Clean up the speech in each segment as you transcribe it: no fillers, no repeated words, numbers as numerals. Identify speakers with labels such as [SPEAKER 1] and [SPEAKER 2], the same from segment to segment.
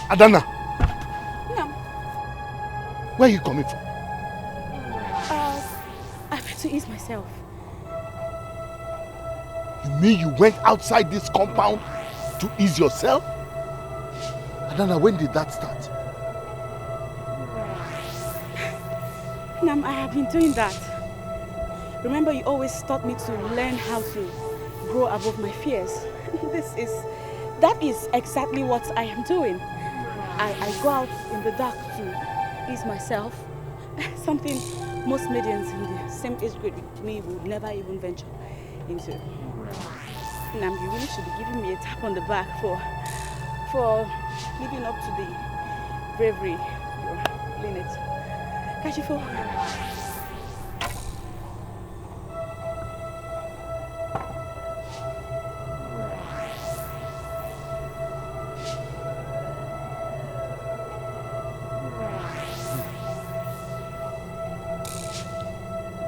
[SPEAKER 1] Adanna.
[SPEAKER 2] No.
[SPEAKER 1] Where are you coming from?
[SPEAKER 2] I have to ease myself.
[SPEAKER 1] You mean you went outside this compound to ease yourself? Adanna, when did that start?
[SPEAKER 2] Nam, I have been doing that. Remember, you always taught me to learn how to grow above my fears. That is exactly what I am doing. I go out in the dark to ease myself. Something most maidens in the same age grade with me would never even venture into. Nam, you really should be giving me a tap on the back for living up to the bravery you're in it. Kachifo.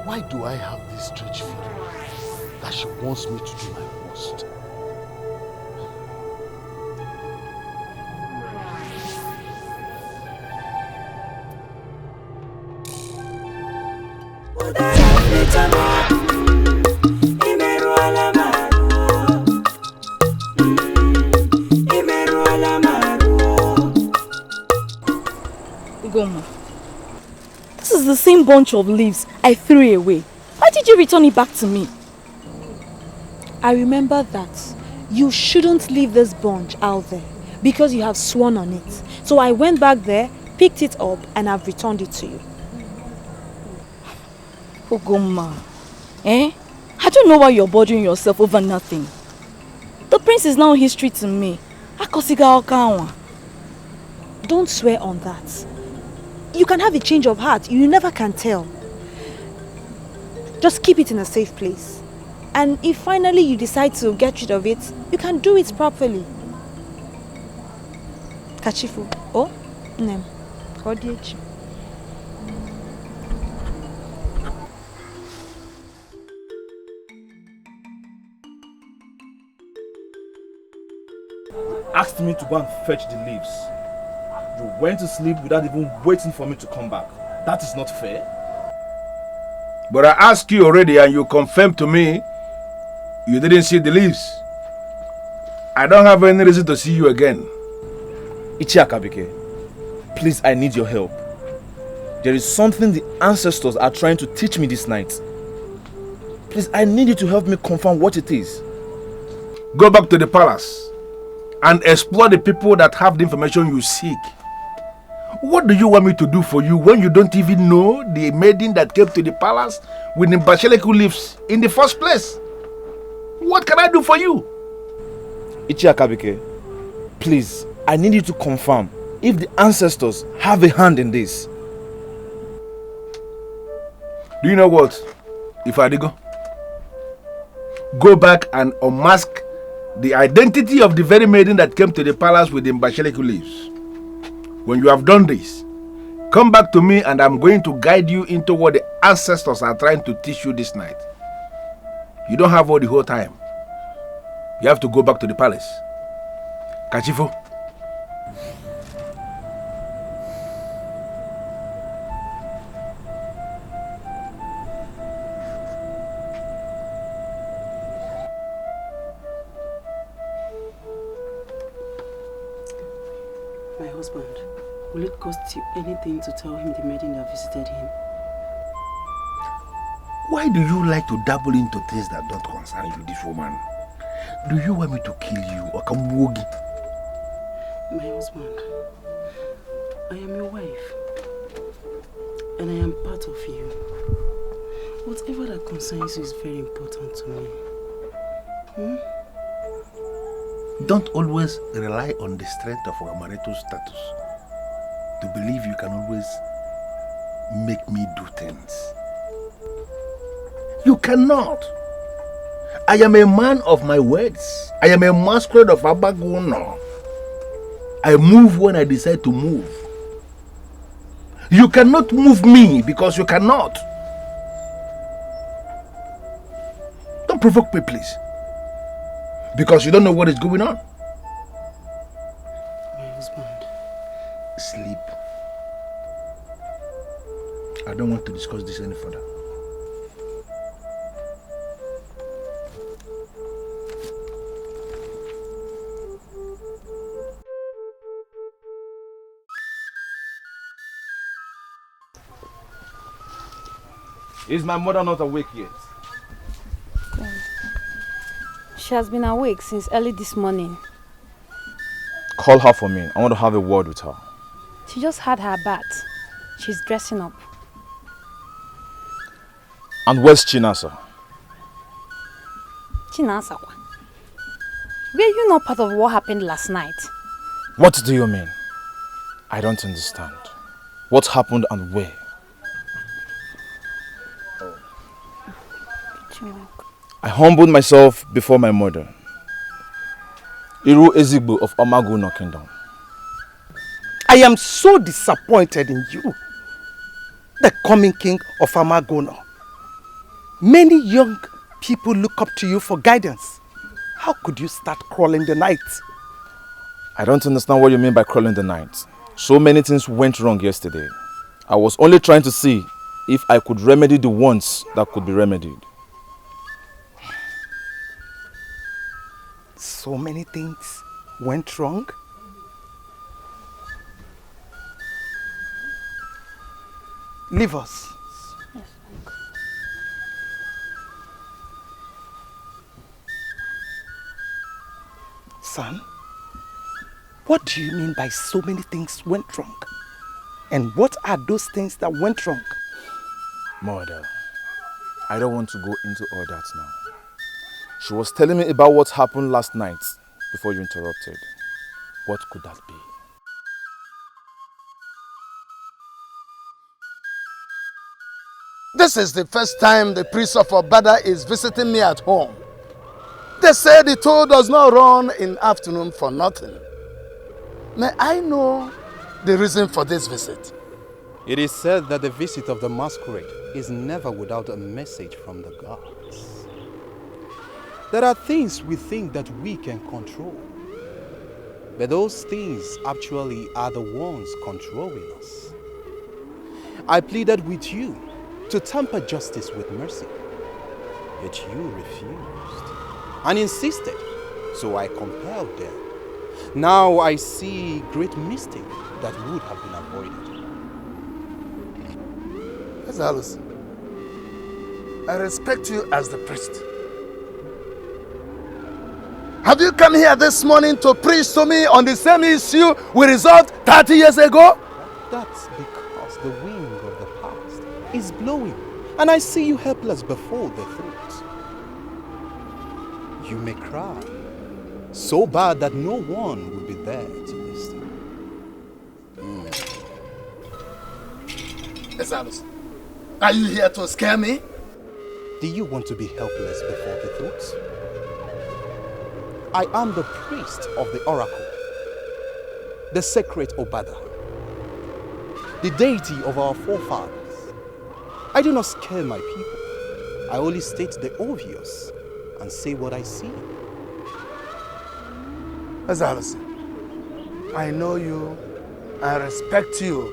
[SPEAKER 1] Why do I have this strange feeling that she wants me to do my worst?
[SPEAKER 3] Ugoma, this is the same bunch of leaves I threw away. Why did you return it back to me?
[SPEAKER 4] I remember that you shouldn't leave this bunch out there because you have sworn on it. So I went back there, picked it up, and I've returned it to you.
[SPEAKER 3] Ugoma, I don't know why you're bothering yourself over nothing. The prince is now history to me.
[SPEAKER 4] Don't swear on that. You can have a change of heart. You never can tell. Just keep it in a safe place. And if finally you decide to get rid of it, you can do it properly. Kachifu. Oh? Nem. Kodiechi.
[SPEAKER 5] Asked me to go and fetch the leaves. You went to sleep without even waiting for me to come back. That is not fair.
[SPEAKER 6] But I asked you already and you confirmed to me you didn't see the leaves. I don't have any reason to see you again.
[SPEAKER 5] Ichiakabike, please, I need your help. There is something the ancestors are trying to teach me this night. Please, I need you to help me confirm what it is.
[SPEAKER 6] Go back to the palace and explore the people that have the information you seek. What do you want me to do for you when you don't even know the maiden that came to the palace with the basheleku leaves in the first place? What can I do for you?
[SPEAKER 5] Ichiakabike, please, I need you to confirm if the ancestors have a hand in this.
[SPEAKER 6] Do you know what? If I go back and unmask the identity of the very maiden that came to the palace with the basheleku leaves. When you have done this, come back to me and I'm going to guide you into what the ancestors are trying to teach you this night. You don't have all the whole time. You have to go back to the palace. Kachifo.
[SPEAKER 7] My husband, will it cost you anything to tell him the maiden that visited him?
[SPEAKER 6] Why do you like to dabble into things that don't concern you, this woman? Do you want me to kill you or kamuogi?
[SPEAKER 7] My husband, I am your wife. And I am part of you. Whatever that concerns you is very important to me.
[SPEAKER 6] Don't always rely on the strength of our marital status to believe you can always make me do things. You cannot. I am a man of my words. I am a masquerade of Abaguno. I move when I decide to move. You cannot move me because you cannot. Don't provoke me, please. Because you don't know what is going on.
[SPEAKER 7] My husband,
[SPEAKER 6] don't want to discuss this any further.
[SPEAKER 5] Is my mother not awake yet?
[SPEAKER 2] She has been awake since early this morning.
[SPEAKER 5] Call her for me. I want to have a word with her.
[SPEAKER 2] She just had her bath. She's dressing up.
[SPEAKER 5] And where's Chinasa?
[SPEAKER 2] Chinasa? Were you not part of what happened last night?
[SPEAKER 5] What do you mean? I don't understand. What happened and where? I humbled myself before my mother, Iru Ezigbo of Omaguno Kingdom.
[SPEAKER 8] I am so disappointed in you, the coming king of Amagono. Many young people look up to you for guidance. How could you start crawling the night?
[SPEAKER 5] I don't understand what you mean by crawling the night. So many things went wrong yesterday. I was only trying to see if I could remedy the ones that could be remedied.
[SPEAKER 8] So many things went wrong? Leave us.
[SPEAKER 2] Yes,
[SPEAKER 8] Son, what do you mean by so many things went wrong? And what are those things that went wrong?
[SPEAKER 5] Mother, I don't want to go into all that now. She was telling me about what happened last night before you interrupted. What could that be?
[SPEAKER 1] This is the first time the priest of Obada is visiting me at home. They say the toll does not run in afternoon for nothing. May I know the reason for this visit?
[SPEAKER 9] It is said that the visit of the masquerade is never without a message from the gods. There are things we think that we can control, but those things actually are the ones controlling us. I pleaded with you to temper justice with mercy, yet you refused and insisted, so I compelled them. Now I see great mistake that would have been avoided.
[SPEAKER 1] Yes, Alice. I respect you as the priest. Have you come here this morning to preach to me on the same issue we resolved 30 years ago?
[SPEAKER 9] That's because the wind of the past is blowing, and I see you helpless before the thought. You may cry, so bad that no one will be there to listen.
[SPEAKER 1] Yes, Alice. Are you here to scare me?
[SPEAKER 9] Do you want to be helpless before the thoughts? I am the priest of the oracle, the sacred Obada, the deity of our forefathers. I do not scare my people. I only state the obvious and say what I see.
[SPEAKER 1] Alice, I know you and respect you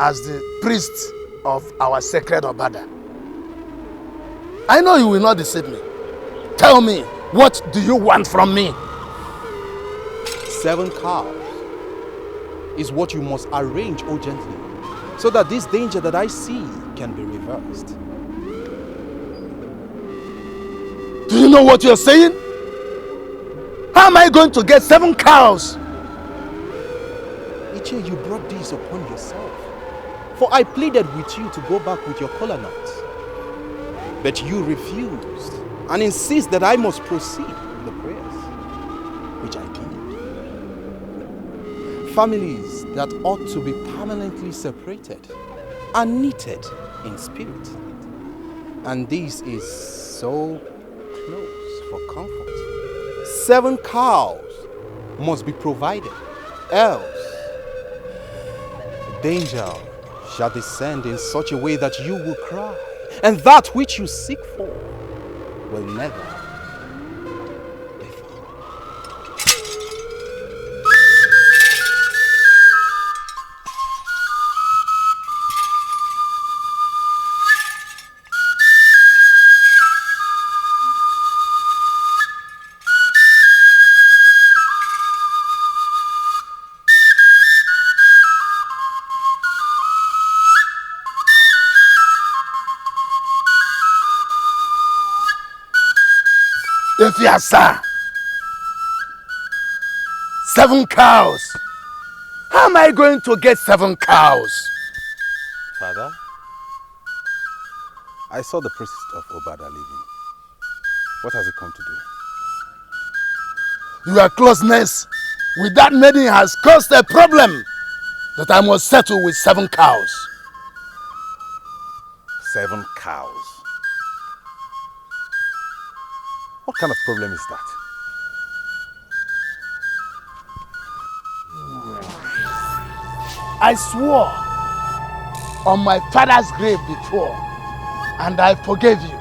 [SPEAKER 1] as the priest of our sacred Obada. I know you will not deceive me. Tell me, what do you want from me?
[SPEAKER 9] 7 cows is what you must arrange urgently, so that this danger that I see can be reversed.
[SPEAKER 1] Do you know what you're saying? How am I going to get 7 cows?
[SPEAKER 9] Ichie, you brought this upon yourself. For I pleaded with you to go back with your kola nuts. But you refused and insist that I must proceed with the prayers, which I did. Families that ought to be permanently separated are knitted in spirit. And this is so close for comfort. 7 cows must be provided, else danger shall descend in such a way that you will cry, and that which you seek for will never be found.
[SPEAKER 1] Afiasa. 7 cows. How am I going to get 7 cows?
[SPEAKER 9] Father, I saw the priest of Obada leaving. What has he come to do?
[SPEAKER 1] Your closeness with that maiden has caused a problem that I must settle with 7 cows.
[SPEAKER 9] 7 cows? What kind of problem is that?
[SPEAKER 1] I swore on my father's grave before, and I forgave you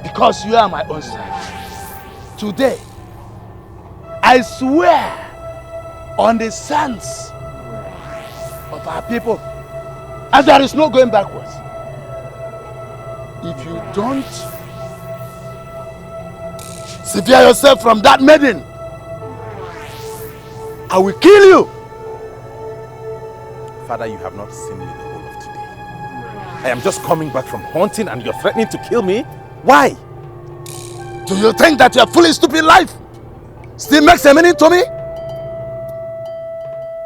[SPEAKER 1] because you are my own son. Today, I swear on the sons of our people, and there is no going backwards. If you don't sever yourself from that maiden, I will kill you.
[SPEAKER 9] Father, you have not seen me the whole of today. I am just coming back from hunting and you're threatening to kill me? Why?
[SPEAKER 1] Do you think that your foolish, stupid life still makes a meaning to me?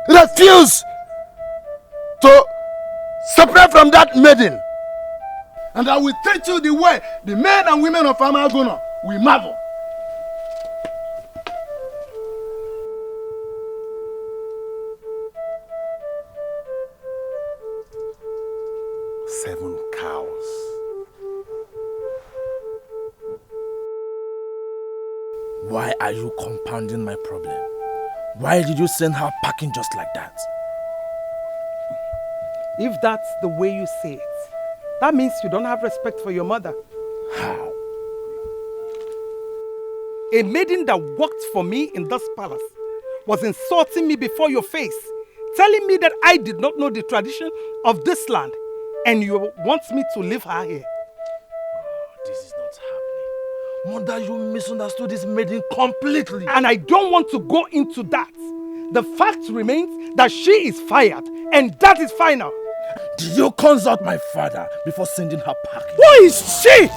[SPEAKER 1] Refuse to separate from that maiden, and I will treat you the way the men and women of Amagona will marvel.
[SPEAKER 5] Why are you compounding my problem? Why did you send her packing just like that?
[SPEAKER 8] If that's the way you say it, that means you don't have respect for your mother.
[SPEAKER 5] How?
[SPEAKER 8] A maiden that worked for me in this palace was insulting me before your face, telling me that I did not know the tradition of this land, and you want me to leave her here.
[SPEAKER 5] This is not happening. Mother, you misunderstood this maiden completely.
[SPEAKER 8] And I don't want to go into that. The fact remains that she is fired, and that is final.
[SPEAKER 5] Did you consult my father before sending her packing?
[SPEAKER 8] Who is she?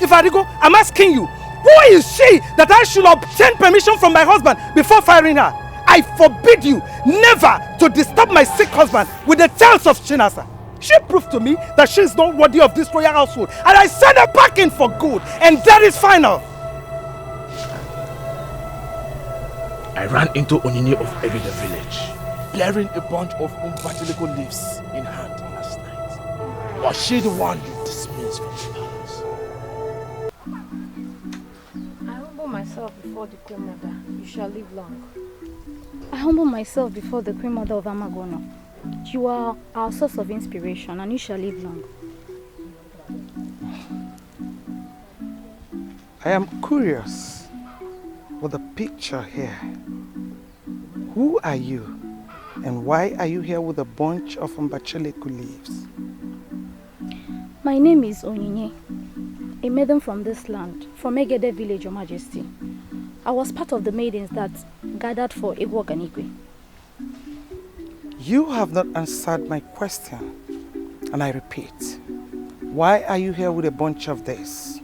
[SPEAKER 8] Ifadigo, I'm asking you, who is she that I should obtain permission from my husband before firing her? I forbid you never to disturb my sick husband with the tales of Chinasa. She proved to me that she is not worthy of this royal household, and I send her back in for good, and that is final.
[SPEAKER 5] I ran into Onini of Ebide village, bearing a bunch of umbatiliko leaves in hand last night. Was she the one you dismissed from the palace?
[SPEAKER 3] I humble myself before the Queen Mother. You shall live long. I humble myself before the Queen Mother of Amagono. You are our source of inspiration, and you shall live long.
[SPEAKER 8] I am curious with the picture here. Who are you, and why are you here with a bunch of mbacheleku leaves?
[SPEAKER 3] My name is Onyinye, a maiden from this land, from Egede village, Your Majesty. I was part of the maidens that gathered for Egwo Ganigwe.
[SPEAKER 8] You have not answered my question, and I repeat, why are you here with a bunch of this?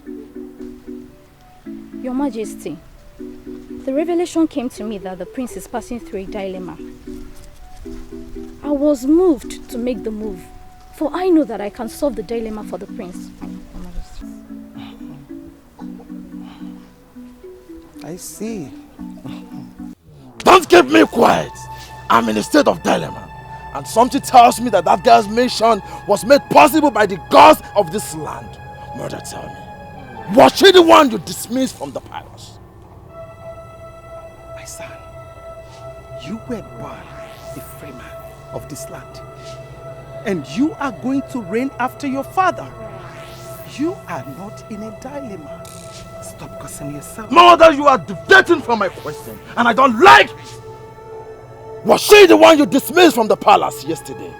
[SPEAKER 3] Your Majesty, the revelation came to me that the prince is passing through a dilemma. I was moved to make the move, for I know that I can solve the dilemma for the prince. Your Majesty.
[SPEAKER 8] I see.
[SPEAKER 5] Don't keep me quiet. I'm in a state of dilemma. And something tells me that that girl's mission was made possible by the gods of this land. Mother, tell me, was she the one you dismissed from the palace?
[SPEAKER 8] My son, you were born a free man of this land. And you are going to reign after your father. You are not in a dilemma. Stop cursing yourself.
[SPEAKER 5] Mother, you are deviating from my question, and I don't like it. Was she the one you dismissed from the palace yesterday?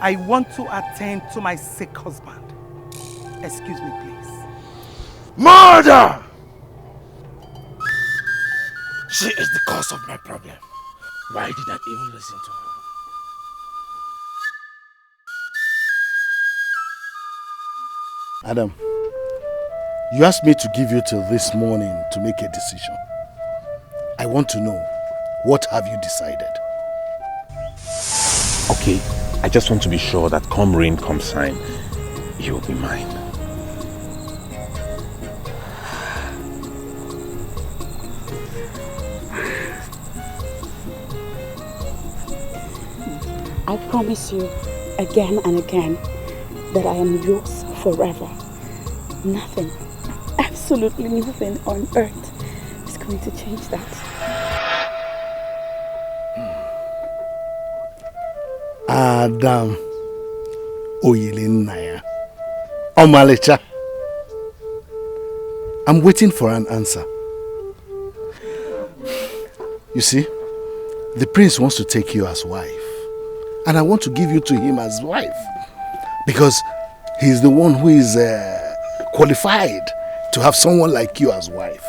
[SPEAKER 8] I want to attend to my sick husband. Excuse me, please.
[SPEAKER 5] Mother! She is the cause of my problem. Why did I even listen to her?
[SPEAKER 6] Adam, You asked me to give you till this morning to make a decision. I want to know, what have you decided?
[SPEAKER 10] Okay, I just want to be sure that come rain, come shine, you'll be mine.
[SPEAKER 2] I promise you again and again that I am yours forever. Nothing, absolutely nothing on earth is going to change that.
[SPEAKER 6] Adam Oyelinaya Omalecha. I'm waiting for an answer. You see, the prince wants to take you as wife. And I want to give you to him as wife. Because he's the one who is qualified to have someone like you as wife.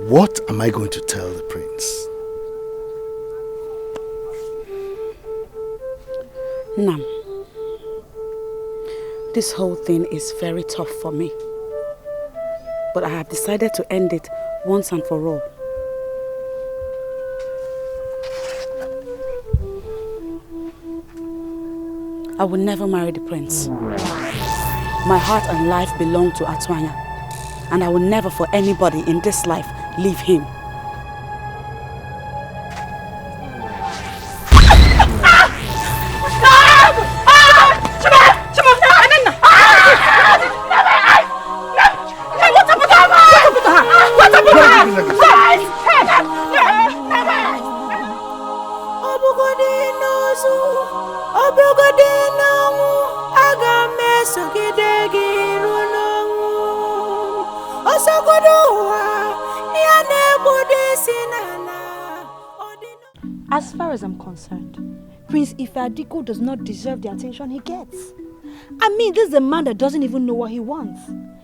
[SPEAKER 6] What am I going to tell the prince?
[SPEAKER 2] Nam, this whole thing is very tough for me. But I have decided to end it once and for all. I will never marry the prince. My heart and life belong to Atuanya, and I will never for anybody in this life leave him.
[SPEAKER 4] As far as I'm concerned, Prince Ifeadiko does not deserve the attention he gets. I mean, this is a man that doesn't even know what he wants.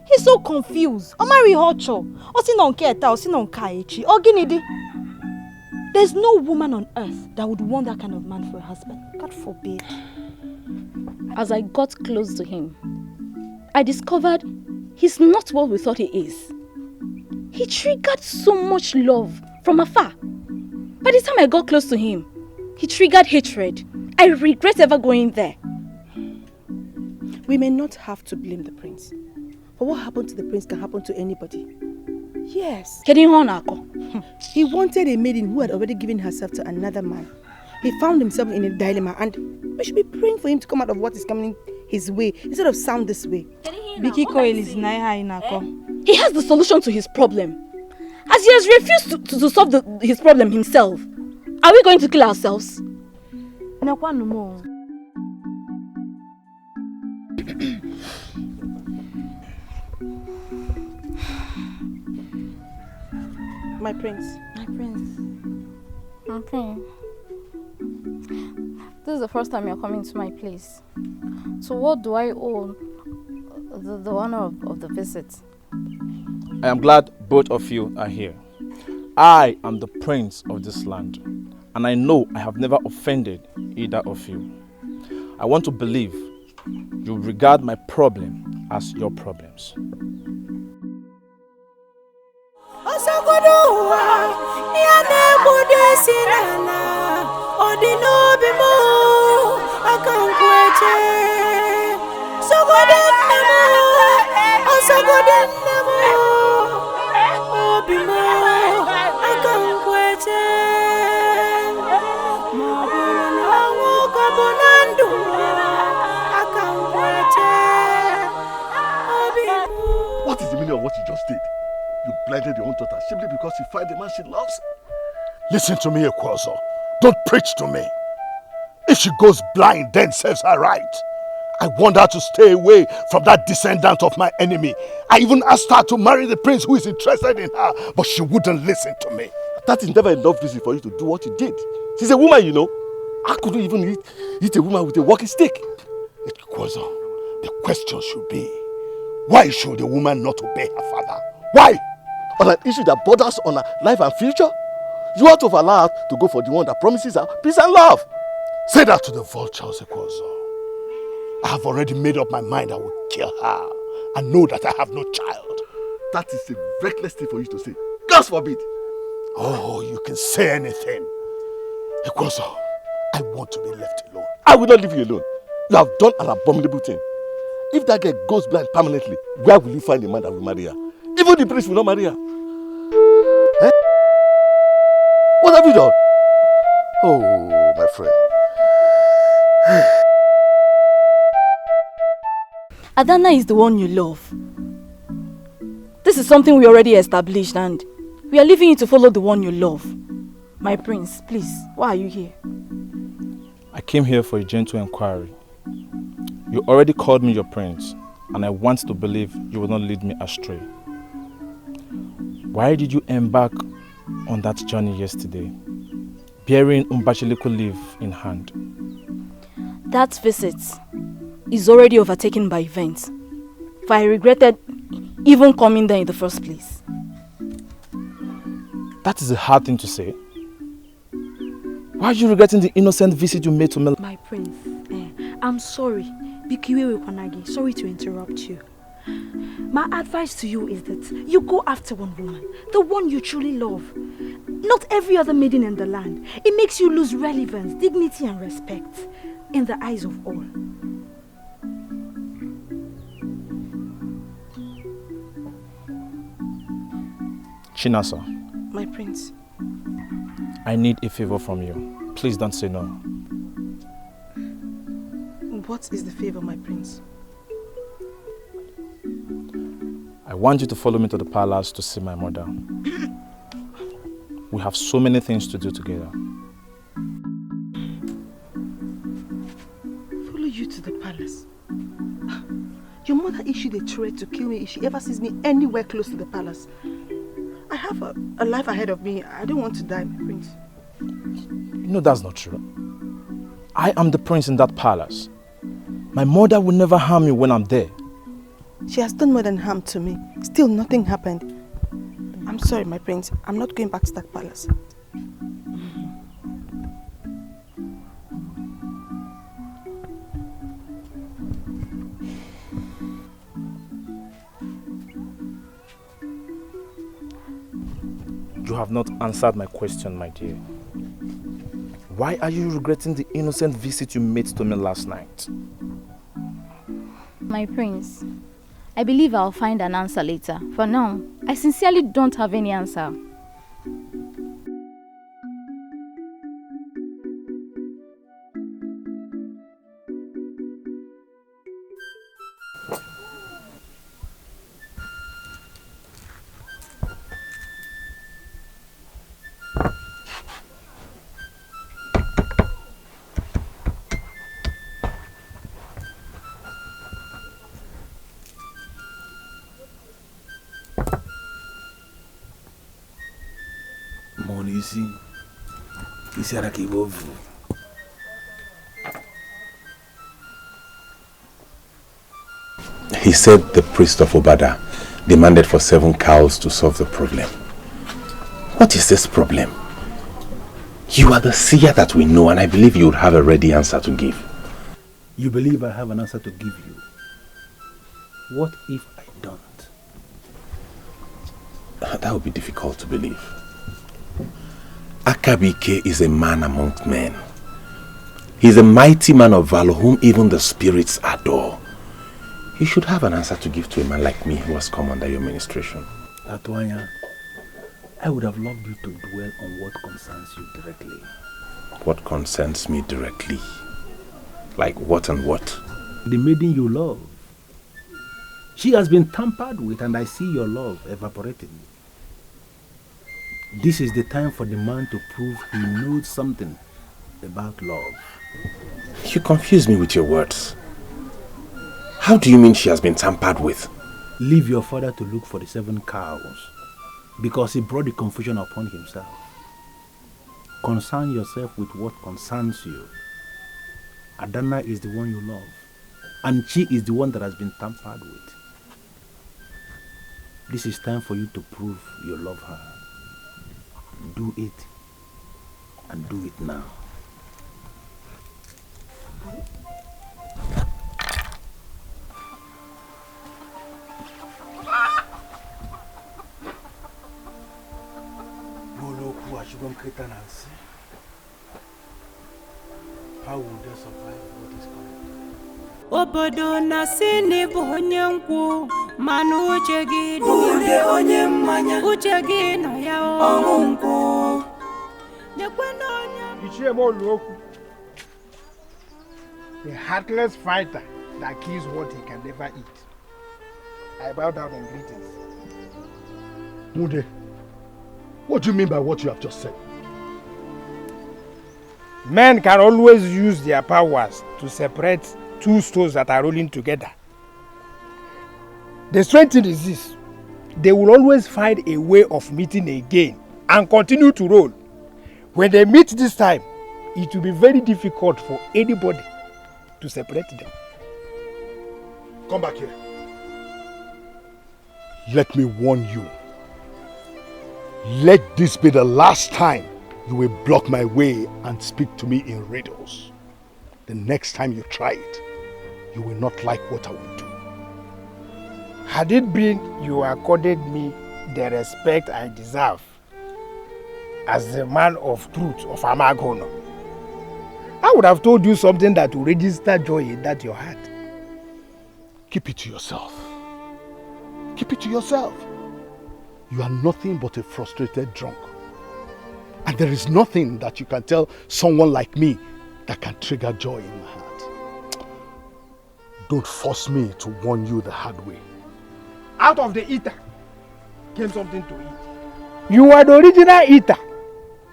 [SPEAKER 4] He's so confused. There's no woman on earth that would want that kind of man for a husband. God forbid.
[SPEAKER 3] As I got close to him, I discovered he's not what we thought he is. He triggered so much love from afar. By the time I got close to him, he triggered hatred. I regret ever going there.
[SPEAKER 7] We may not have to blame the prince. But what happened to the prince can happen to anybody. Yes. He wanted a maiden who had already given herself to another man. He found himself in a dilemma, and we should be praying for him to come out of what is coming his way instead of sound this way.
[SPEAKER 3] He has the solution to his problem. As he has refused to solve his problem himself, are we going to kill ourselves?
[SPEAKER 7] My prince.
[SPEAKER 3] My prince. Okay. This is the first time you're coming to my place. So what do I owe the honor of the visit?
[SPEAKER 5] I am glad both of you are here. I am the prince of this land, and I know I have never offended either of you. I want to believe you regard my problem as your problems.
[SPEAKER 6] What is the meaning of what you just did? You blinded your own daughter simply because you find the man she loves? Listen to me, Ekwazo. Don't preach to me. If she goes blind, then serves her right. I want her to stay away from that descendant of my enemy. I even asked her to marry the prince who is interested in her, but she wouldn't listen to me.
[SPEAKER 11] That is never enough reason for you to do what you did. She's a woman, you know. I couldn't even hit a woman with a walking stick.
[SPEAKER 6] Ekwazo, the question should be, why should a woman not obey her father? Why?
[SPEAKER 11] On an issue that borders on her life and future? You ought to allow her to go for the one that promises her peace and love.
[SPEAKER 6] Say that to the vultures, Ekwazo. I have already made up my mind I will kill her
[SPEAKER 11] and know that I have no child. That is a reckless thing for you to say. God forbid.
[SPEAKER 6] Oh, you can say anything. Ugezu, I want to be left alone.
[SPEAKER 11] I will not leave you alone. You have done an abominable thing. If that girl goes blind permanently, where will you find a man that will marry her? Even the priest will not marry her. Eh? What have you done? Oh, my friend.
[SPEAKER 2] Adanna is the one you love. This is something we already established and we are leaving you to follow the one you love. My prince, please, why are you here?
[SPEAKER 5] I came here for a gentle inquiry. You already called me your prince, and I want to believe you will not lead me astray. Why did you embark on that journey yesterday, bearing Umbachiliko leaf in hand?
[SPEAKER 2] That visit is already overtaken by events, for I regretted even coming there in the first place.
[SPEAKER 5] That is a hard thing to say. Why are you regretting the innocent visit you made to me?
[SPEAKER 4] My prince, I'm sorry. Bikiwewe Kwanagi, sorry to interrupt you. My advice to you is that you go after one woman, the one you truly love. Not every other maiden in the land. It makes you lose relevance, dignity and respect in the eyes of all.
[SPEAKER 5] Chinasa.
[SPEAKER 7] My prince.
[SPEAKER 5] I need a favor from you. Please don't say no.
[SPEAKER 7] What is the favor, my prince?
[SPEAKER 5] I want you to follow me to the palace to see my mother. We have so many things to do together.
[SPEAKER 7] Follow you to the palace? Your mother issued a threat to kill me if she ever sees me anywhere close to the palace. I have a life ahead of me. I don't want to die, my prince.
[SPEAKER 5] No, that's not true. I am the prince in that palace. My mother will never harm me when I'm there.
[SPEAKER 7] She has done more than harm to me. Still, nothing happened. I'm sorry, my prince. I'm not going back to that palace.
[SPEAKER 5] You have not answered my question, my dear. Why are you regretting the innocent visit you made to me last night?
[SPEAKER 3] My prince, I believe I'll find an answer later. For now, I sincerely don't have any answer.
[SPEAKER 10] He said the priest of Obada demanded for 7 cows to solve the problem. What is this problem? You are the seer that we know, and I believe you would have a ready answer to give.
[SPEAKER 6] You believe I have an answer to give you? What if I don't?
[SPEAKER 10] That would be difficult to believe. Akabike is a man amongst men. He is a mighty man of valor whom even the spirits adore. You should have an answer to give to a man like me who has come under your ministration.
[SPEAKER 6] Atuanya, I would have loved you to dwell on what concerns you directly.
[SPEAKER 10] What concerns me directly? Like what and what?
[SPEAKER 6] The maiden you love. She has been tampered with, and I see your love evaporating. This is the time for the man to prove he knows something about love.
[SPEAKER 10] You confuse me with your words. How do you mean she has been tampered with?
[SPEAKER 6] Leave your father to look for the 7 cows, because he brought the confusion upon himself. Concern yourself with what concerns you. Adanna is the one you love, and she is the one that has been tampered with. This is time for you to prove you love her. Do it, and do it now.
[SPEAKER 11] How will they survive what is coming?
[SPEAKER 12] Obodo na sini bụ onye nkwu mana uche gị dị onye mmanya uche gị nọ ya ọnwụ nkwu nyekwana onye
[SPEAKER 13] Chiemerie, the heartless fighter that kills what he can never eat. I bow down in greetings.
[SPEAKER 11] Mude, what do you mean by what you have just said?
[SPEAKER 13] Men can always use their powers to separate two stones that are rolling together. The strange thing is this: they will always find a way of meeting again and continue to roll. When they meet this time, it will be very difficult for anybody to separate them.
[SPEAKER 11] Come back here. Let me warn you. Let this be the last time you will block my way and speak to me in riddles. The next time you try it, you will not like what I will do.
[SPEAKER 13] Had it been you accorded me the respect I deserve as the man of truth of Amagono, I would have told you something that will register joy in that your heart.
[SPEAKER 11] Keep it to yourself. Keep it to yourself. You are nothing but a frustrated drunk. And there is nothing that you can tell someone like me that can trigger joy in my heart. Don't force me to warn you the hard way.
[SPEAKER 13] Out of the eater came something to eat. You are the original eater.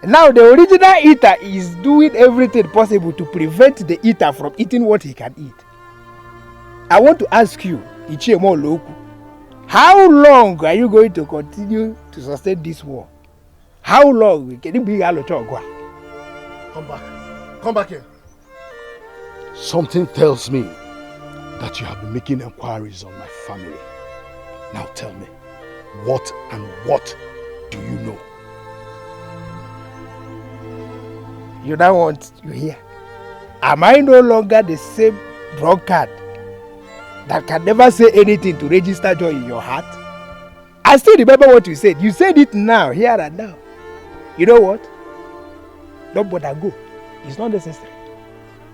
[SPEAKER 13] Now the original eater is doing everything possible to prevent the eater from eating what he can eat. I want to ask you, Chiemerie, how long are you going to continue to sustain this war? How long can it be? Come
[SPEAKER 11] back. Come back here. Something tells me that you have been making inquiries on my family. Now tell me, what do you know?
[SPEAKER 13] You now want you hear? Am I no longer the same drunkard that can never say anything to register joy in your heart? I still remember what you said. You said it now, here and now. You know what? Don't bother, go. It's not necessary.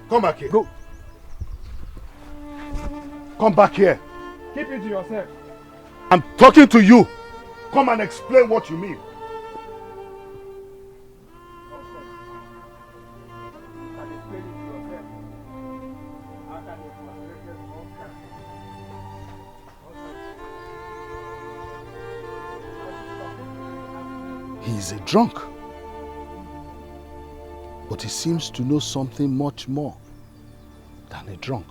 [SPEAKER 11] Come back here.
[SPEAKER 13] Go.
[SPEAKER 11] Come back here.
[SPEAKER 13] Keep it to yourself.
[SPEAKER 11] I'm talking to you. Come and explain what you mean. He is a drunk. But he seems to know something much more than a drunk.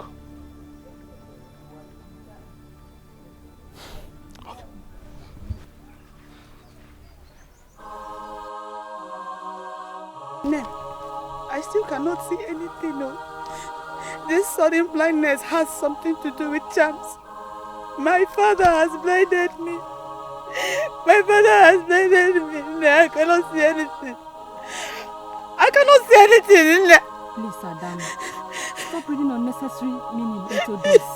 [SPEAKER 11] Okay.
[SPEAKER 2] No, I still cannot see anything. No. This sudden blindness has something to do with charms. My father has blinded me. My father has blinded me. No, I cannot see anything. I cannot see anything.
[SPEAKER 4] Please, Adanna, stop reading unnecessary meaning into this.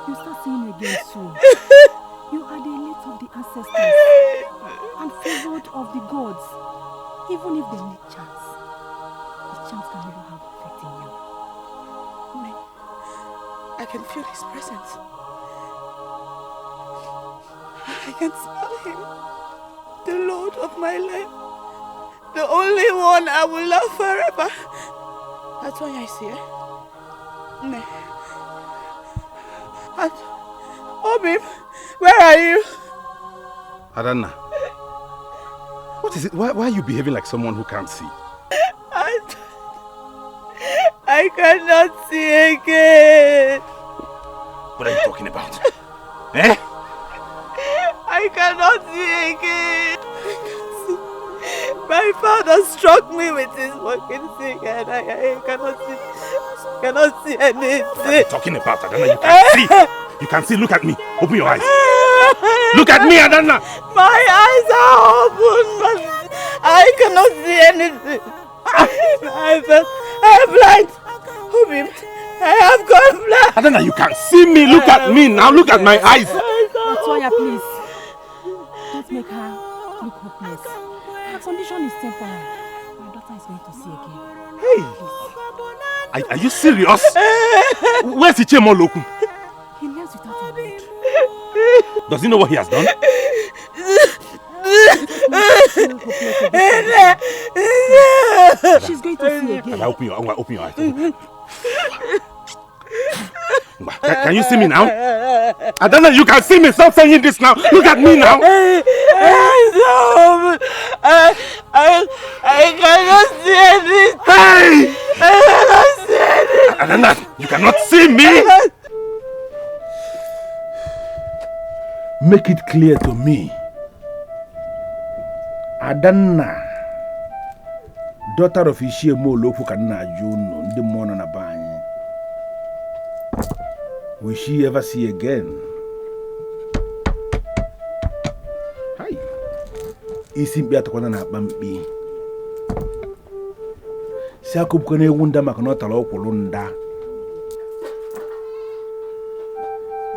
[SPEAKER 4] You start seeing again soon. You are the elite of the ancestors and favored of the gods. Even if they need chance, the chance can never have effect in you.
[SPEAKER 2] I can feel his presence. I can smell him. The Lord of my life. The only one I will love forever. Atuanya is here. No. Obim, where are you?
[SPEAKER 6] Adanna, what is it? Why are you behaving like someone who can't see?
[SPEAKER 2] I cannot see again.
[SPEAKER 6] What are you talking about? Eh?
[SPEAKER 2] I cannot see again. My father struck me with his walking stick and I cannot see anything.
[SPEAKER 6] What are you talking about, Adanna? You can't see. You can see. Look at me. Open your eyes. Look at me, Adanna.
[SPEAKER 2] My eyes are open, but I cannot see anything. I am blind. Obim, I have gone blind.
[SPEAKER 6] Adanna, you can see me. Look at me now. Look at my eyes.
[SPEAKER 4] Atuanya, please. Don't make her look hopeless. Her condition is temporary. My daughter is going to see again.
[SPEAKER 6] Hey! Are you serious? Where's the Chiemerie?
[SPEAKER 4] He lives without a word.
[SPEAKER 6] Does he know what he has done?
[SPEAKER 4] She's going to see again.
[SPEAKER 6] Open your eyes. Can you see me now? Adanna, you can see me. Stop saying this now. Look at me now.
[SPEAKER 14] I cannot see anything.
[SPEAKER 6] Hey!
[SPEAKER 14] I cannot see anything.
[SPEAKER 6] Adanna, you cannot see me. Make it clear to me. Adanna, daughter of Chiemerie who can Juno, the morning na banye. Will she ever see again? Hi. Isi mbia tukwana na bambi. Si akubukone wunda makanota la okulunda.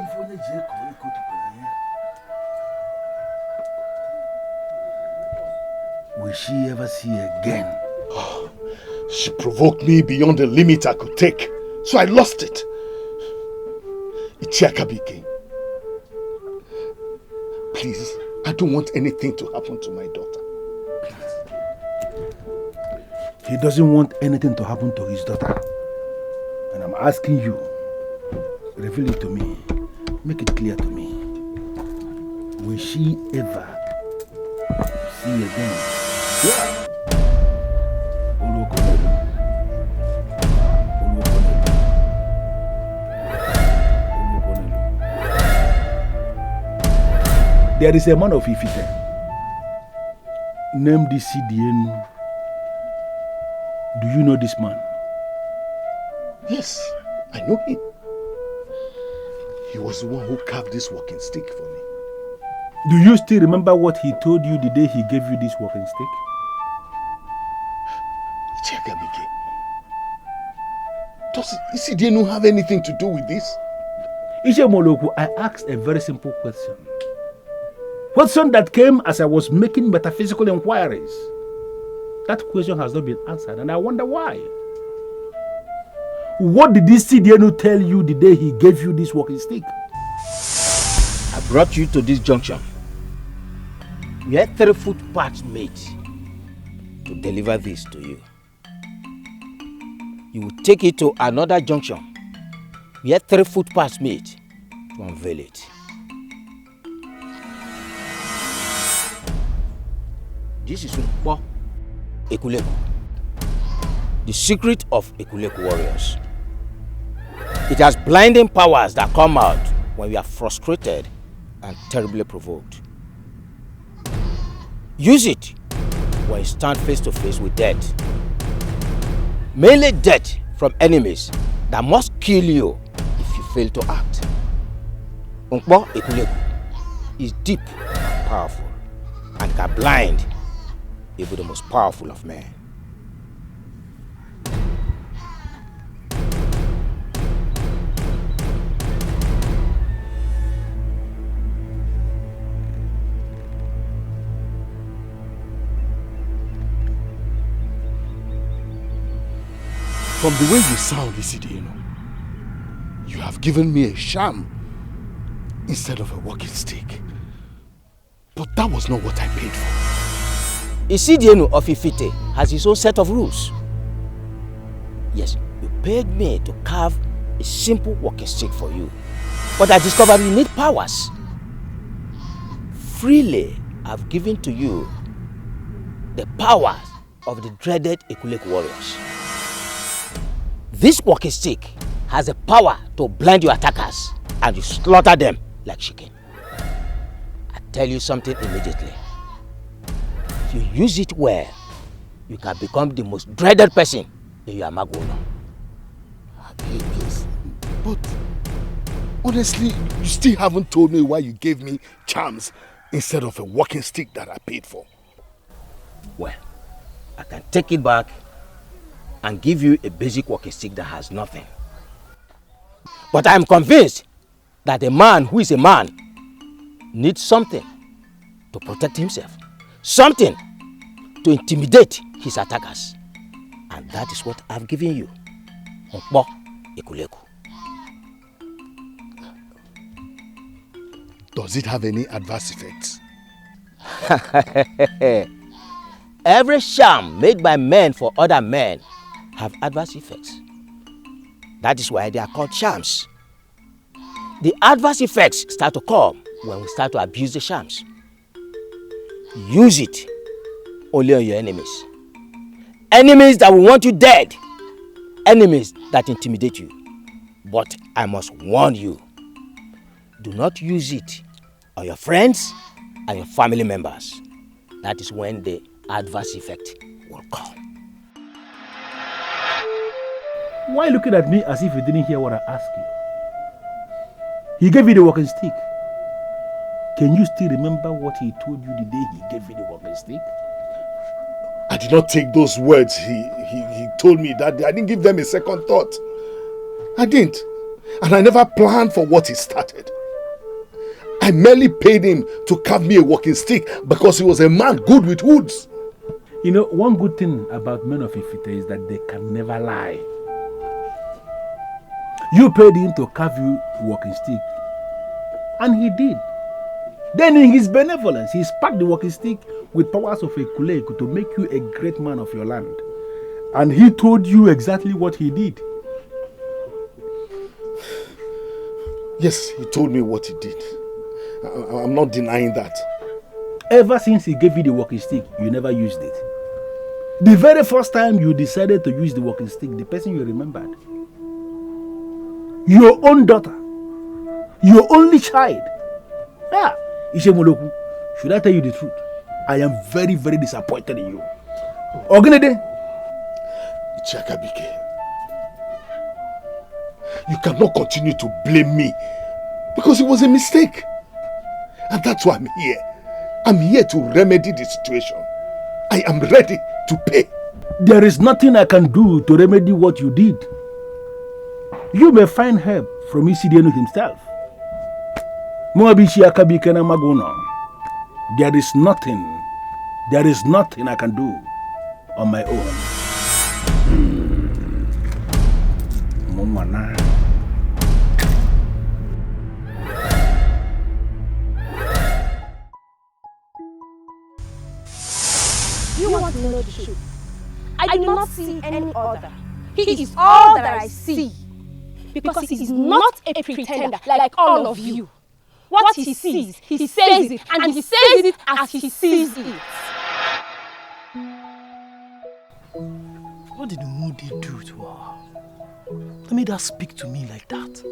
[SPEAKER 6] Ifone jeko ikutukwenye. Will she ever see again?
[SPEAKER 11] She provoked me beyond the limit I could take, so I lost it. Ichiakabike, please, I don't want anything to happen to my daughter.
[SPEAKER 6] He doesn't want anything to happen to his daughter. And I'm asking you, reveal it to me. Make it clear to me. Will she ever see again? Yeah. There is a man of Ifite named Isidienu. Do you know this man?
[SPEAKER 11] Yes, I know him. He was the one who carved this walking stick for me.
[SPEAKER 6] Do you still remember what he told you the day he gave you this walking stick?
[SPEAKER 11] Chiemerie, does Isidienu have anything to do with this?
[SPEAKER 6] Chiemerie, I asked a very simple question. Question that came as I was making metaphysical inquiries. That question has not been answered, and I wonder why. What did this Isidienu tell you the day he gave you this walking stick?
[SPEAKER 14] I brought you to this junction. We had 3 footpaths made to deliver this to you. You will take it to another junction. We had 3 footpaths made to unveil it. This is Ekuleku, the secret of Ekuleku warriors. It has blinding powers that come out when we are frustrated and terribly provoked. Use it when you stand face to face with death. Mainly death from enemies that must kill you if you fail to act. Unkpo Ekuleku is deep and powerful and can blind even the most powerful of men.
[SPEAKER 11] From the way you sound, Isidienu, you have given me a sham instead of a walking stick. But that was not what I paid for.
[SPEAKER 14] Isidienu of Ifite has his own set of rules. Yes, you paid me to carve a simple walking stick for you. But I discovered you need powers. Freely, I've given to you the powers of the dreaded Ekuleku warriors. This walking stick has the power to blind your attackers and you slaughter them like chicken. I tell you something immediately. If you use it well, you can become the most dreaded person in your Amagono.
[SPEAKER 11] Yes, but honestly, you still haven't told me why you gave me charms instead of a walking stick that I paid for.
[SPEAKER 14] Well, I can take it back and give you a basic walking stick that has nothing. But I am convinced that a man who is a man needs something to protect himself. Something to intimidate his attackers. And that is what I've given you. Nkpo Ekuleku.
[SPEAKER 11] Does it have any adverse effects?
[SPEAKER 14] Every charm made by men for other men have adverse effects. That is why they are called charms. The adverse effects start to come when we start to abuse the charms. Use it only on your enemies. Enemies that will want you dead. Enemies that intimidate you. But I must warn you, do not use it on your friends and your family members. That is when the adverse effect will come.
[SPEAKER 6] Why looking at me as if you didn't hear what I asked you? He gave you the walking stick. Can you still remember what he told you the day he gave you the walking stick?
[SPEAKER 11] I did not take those words he told me that day. I didn't give them a second thought. I didn't. And I never planned for what he started. I merely paid him to carve me a walking stick because he was a man good with woods.
[SPEAKER 6] You know, one good thing about men of Ifite is that they can never lie. You paid him to carve you a walking stick, and he did. Then in his benevolence, he sparked the walking stick with powers of a Kuleku to make you a great man of your land. And he told you exactly what he did.
[SPEAKER 11] Yes, he told me what he did. I'm not denying that.
[SPEAKER 6] Ever since he gave you the walking stick, you never used it. The very first time you decided to use the walking stick, the person you remembered, your own daughter, your only child. Yeah, Ishemoloku, should I tell you the truth? I am very, very disappointed in you. Ogunede.
[SPEAKER 11] Chakabike, you cannot continue to blame me because it was a mistake. And that's why I'm here. I'm here to remedy the situation. I am ready to pay.
[SPEAKER 6] There is nothing I can do to remedy what you did. You may find help from Isidienu himself. Moabishi Akabike na Magono. There is nothing I can do on my own. Mumana.
[SPEAKER 3] You want to know the truth? I do not see any other. He is all that I see. Because he is not a pretender like all of you. What he sees, he says it, and he says it as he sees it.
[SPEAKER 6] What did Moody do to her? That made her speak to me like that?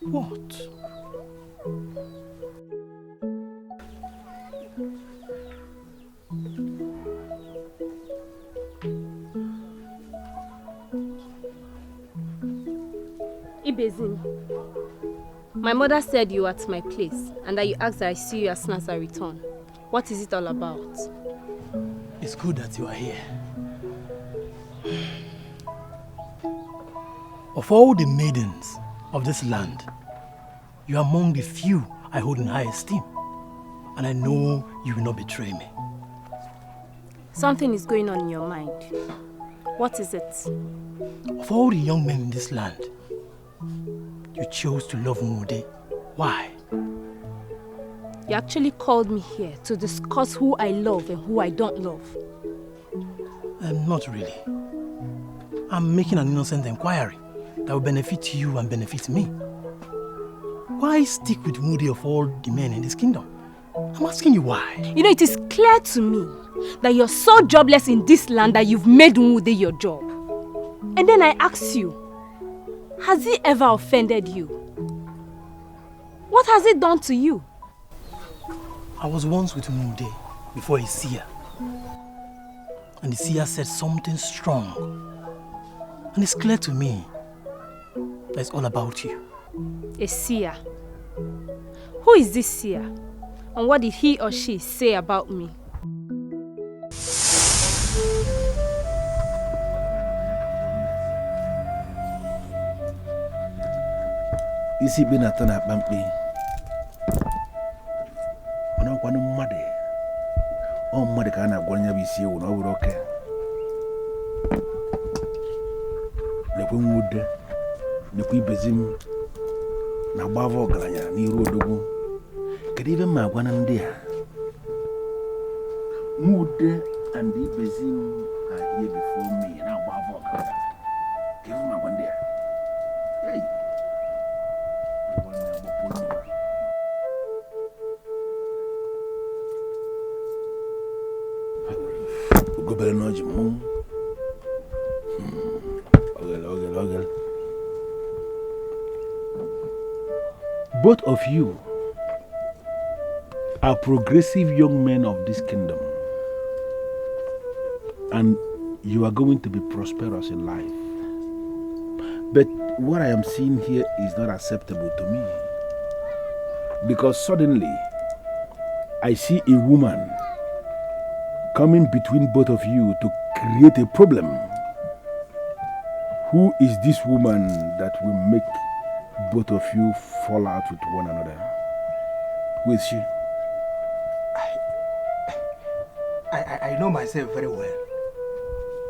[SPEAKER 6] What?
[SPEAKER 15] Ibezin, my mother said you were at my place and that you asked that I see you as soon as I return. What is it all about?
[SPEAKER 6] It's good that you are here. Of all the maidens of this land, you are among the few I hold in high esteem. And I know you will not betray me.
[SPEAKER 15] Something is going on in your mind. What is it?
[SPEAKER 6] Of all the young men in this land, you chose to love Mude. Why?
[SPEAKER 15] You actually called me here to discuss who I love and who I don't love.
[SPEAKER 6] Not really. I'm making an innocent inquiry that will benefit you and benefit me. Why stick with Mude of all the men in this kingdom? I'm asking you why.
[SPEAKER 15] You know, it is clear to me that you're so jobless in this land that you've made Mude your job. And then I ask you, has he ever offended you? What has he done to you?
[SPEAKER 6] I was once with Mude before a seer. And the seer said something strong. And it's clear to me that it's all about you.
[SPEAKER 15] A seer? Who is this seer? And what did he or she say about me?
[SPEAKER 6] Isi bi na tana pampi. Ona kwanu mmade. Oh, mother can have gone to see you over okay. The wood, the Quibezim, Nabavo Galanya, Nero Dogo, could even my one and dear. Mood and the Bezim are here before me, and Nabavo Galanya. Give my one there. Hey. Go better know you moon. Okay. Both of you are progressive young men of this kingdom, and you are going to be prosperous in life. But what I am seeing here is not acceptable to me, because suddenly I see a woman coming between both of you to create a problem. Who is this woman that will make both of you fall out with one another? Who is she?
[SPEAKER 13] I know myself very well.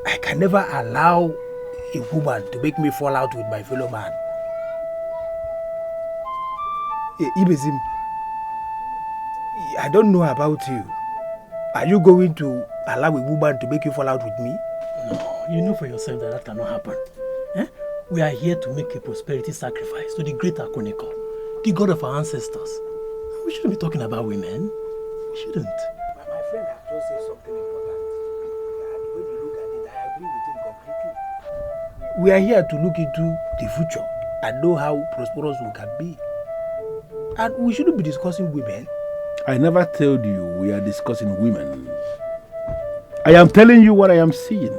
[SPEAKER 13] I can never allow a woman to make me fall out with my fellow man. Ibezim, I don't know about you. Are you going to allow a woman to make you fall out with me?
[SPEAKER 16] No, you know for yourself that cannot happen. Eh? We are here to make a prosperity sacrifice to the great Akoneko, the god of our ancestors. We shouldn't be talking about women. We shouldn't.
[SPEAKER 13] My friend has just said something important. When you look at it, I agree with him completely. We are here to look into the future and know how prosperous we can be. And we shouldn't be discussing women.
[SPEAKER 6] I never told you we are discussing women. I am telling you what I am seeing.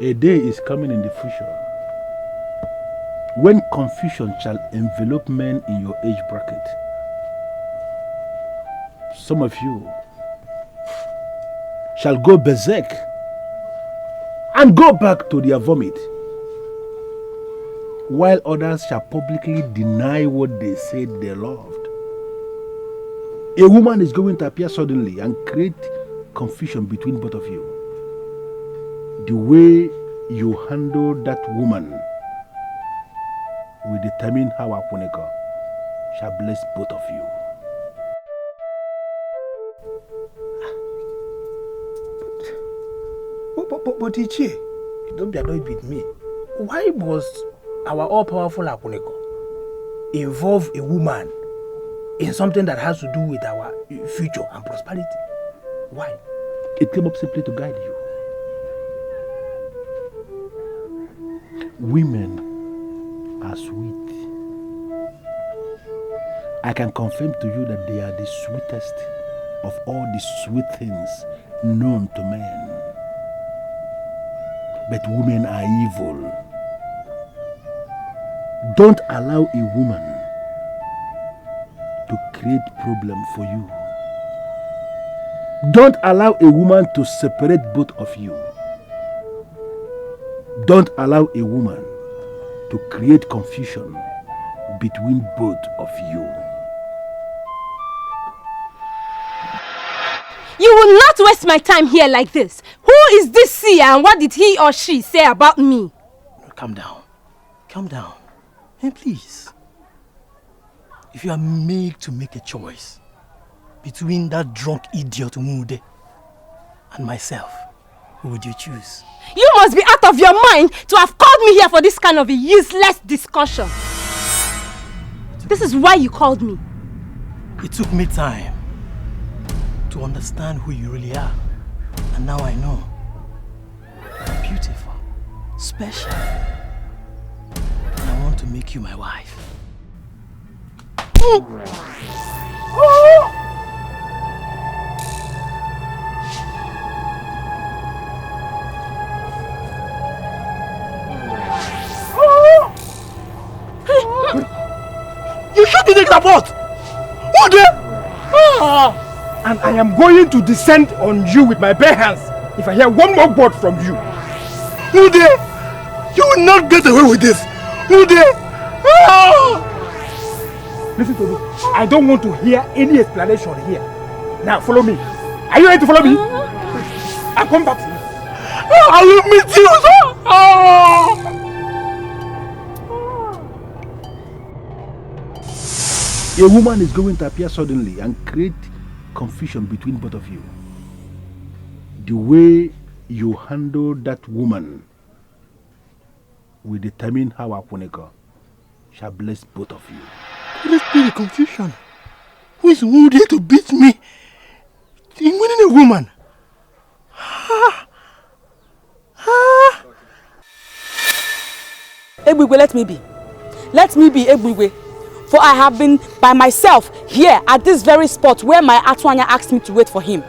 [SPEAKER 6] A day is coming in the future when confusion shall envelop men in your age bracket. Some of you shall go berserk and go back to their vomit, while others shall publicly deny what they said they loved. A woman is going to appear suddenly and create confusion between both of you. The way you handle that woman will determine how Akoneko shall bless both of you.
[SPEAKER 13] But Ichie, don't be annoyed with me. Why must our all-powerful Akoneko involve a woman in something that has to do with our future and prosperity? Why?
[SPEAKER 6] It came up simply to guide you. Women are sweet. I can confirm to you that they are the sweetest of all the sweet things known to men. But women are evil. Don't allow a woman to create problem for you. Don't allow a woman to separate both of you. Don't allow a woman to create confusion between both of you.
[SPEAKER 15] You will not waste my time here like this. Who is this seer and what did he or she say about me?
[SPEAKER 16] Calm down. Calm down. And please, if you are made to make a choice between that drunk idiot Umude and myself, who would you choose?
[SPEAKER 15] You must be out of your mind to have called me here for this kind of a useless discussion. This is why you called me.
[SPEAKER 16] It took me time to understand who you really are. And now I know. You're beautiful, special. And I want to make you my wife.
[SPEAKER 13] You shot the support! Who there? And I am going to descend on you with my bare hands if I hear one more word from you. Who there? You will not get away with this. Who there? Listen to me. I don't want to hear any explanation here. Now follow me. Are you ready to follow me? I'll come back to you.
[SPEAKER 11] I will meet you, sir. A woman is going to appear suddenly and create confusion between both of you. The way you handle that woman will determine how Chukwuemeka shall bless both of you.
[SPEAKER 13] Let's be the confusion. Who is who there to beat me in winning a woman?
[SPEAKER 2] Ebugwe, let me be. Let me be, Ebugwe. For I have been by myself here at this very spot where my Atuanya asked me to wait for him.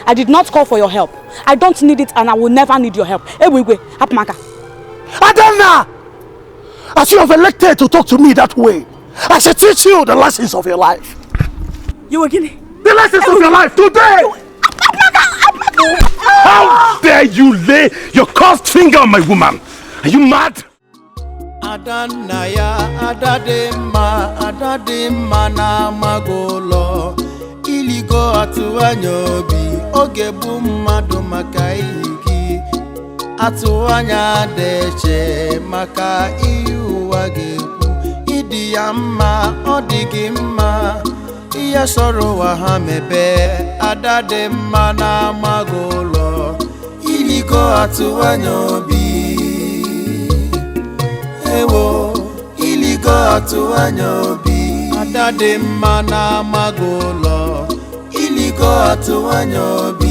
[SPEAKER 2] I did not call for your help. I don't need it and I will never need your help. Ebugwe, Hapmaka.
[SPEAKER 11] Adanna! As you have elected to talk to me that way, I shall teach you the lessons of your life.
[SPEAKER 2] You were guinea.
[SPEAKER 11] The lessons of your life today! How dare you lay your cursed finger on my woman? Are you mad?
[SPEAKER 17] Adanna ya adadema na magolo iligo Atuanya obi oge bu mmadu maka ihigi Atuanya deche maka iuwa gebu idi ya mma odigi mma iya soro wa ha mebe adadema na magolo iligo Atuanya obi ewo iligo Atuanya obi adadema na magolo iligo Atuanya obi